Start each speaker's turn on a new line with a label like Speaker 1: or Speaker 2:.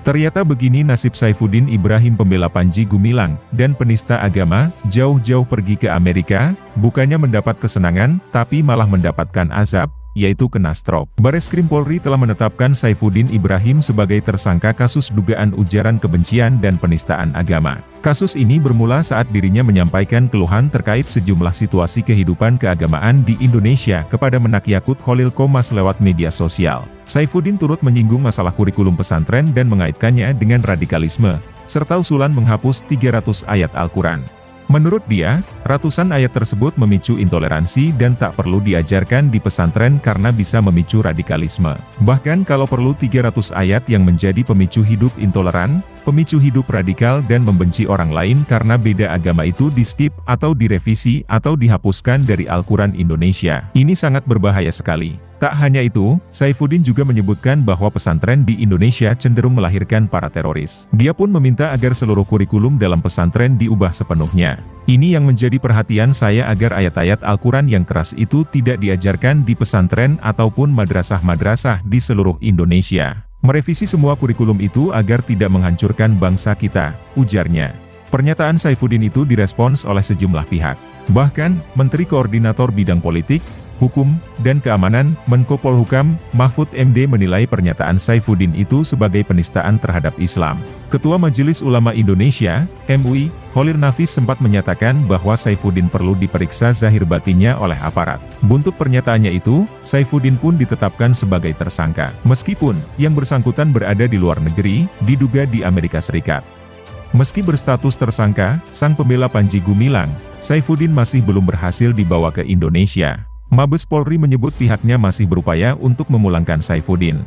Speaker 1: Ternyata begini nasib Saifuddin Ibrahim, pembela Panji Gumilang dan penista agama, jauh-jauh pergi ke Amerika, bukannya mendapat kesenangan, tapi malah mendapatkan azab, yaitu kena stroke. Bareskrim Polri telah menetapkan Saifuddin Ibrahim sebagai tersangka kasus dugaan ujaran kebencian dan penistaan agama. Kasus ini bermula saat dirinya menyampaikan keluhan terkait sejumlah situasi kehidupan keagamaan di Indonesia kepada Menak Yakut Holil Qomas lewat media sosial. Saifuddin turut menyinggung masalah kurikulum pesantren dan mengaitkannya dengan radikalisme, serta usulan menghapus 300 ayat Al-Quran. Menurut dia, ratusan ayat tersebut memicu intoleransi dan tak perlu diajarkan di pesantren karena bisa memicu radikalisme. Bahkan kalau perlu 300 ayat yang menjadi pemicu hidup intoleran, pemicu hidup radikal dan membenci orang lain karena beda agama itu di-skip atau direvisi atau dihapuskan dari Al-Quran Indonesia. Ini sangat berbahaya sekali. Tak hanya itu, Saifuddin juga menyebutkan bahwa pesantren di Indonesia cenderung melahirkan para teroris. Dia pun meminta agar seluruh kurikulum dalam pesantren diubah sepenuhnya. Ini yang menjadi perhatian saya agar ayat-ayat Al-Quran yang keras itu tidak diajarkan di pesantren ataupun madrasah-madrasah di seluruh Indonesia. Merevisi semua kurikulum itu agar tidak menghancurkan bangsa kita, ujarnya. Pernyataan Saifuddin itu direspons oleh sejumlah pihak. Bahkan, Menteri Koordinator Bidang Politik, Hukum, dan Keamanan, Menko Polhukam, Mahfud MD menilai pernyataan Saifuddin itu sebagai penistaan terhadap Islam. Ketua Majelis Ulama Indonesia, MUI, Kholil Nafis sempat menyatakan bahwa Saifuddin perlu diperiksa zahir batinnya oleh aparat. Buntut pernyataannya itu, Saifuddin pun ditetapkan sebagai tersangka. Meskipun, yang bersangkutan berada di luar negeri, diduga di Amerika Serikat. Meski berstatus tersangka, sang pembela Panji Gumilang, Saifuddin masih belum berhasil dibawa ke Indonesia. Mabes Polri menyebut pihaknya masih berupaya untuk memulangkan Saifuddin.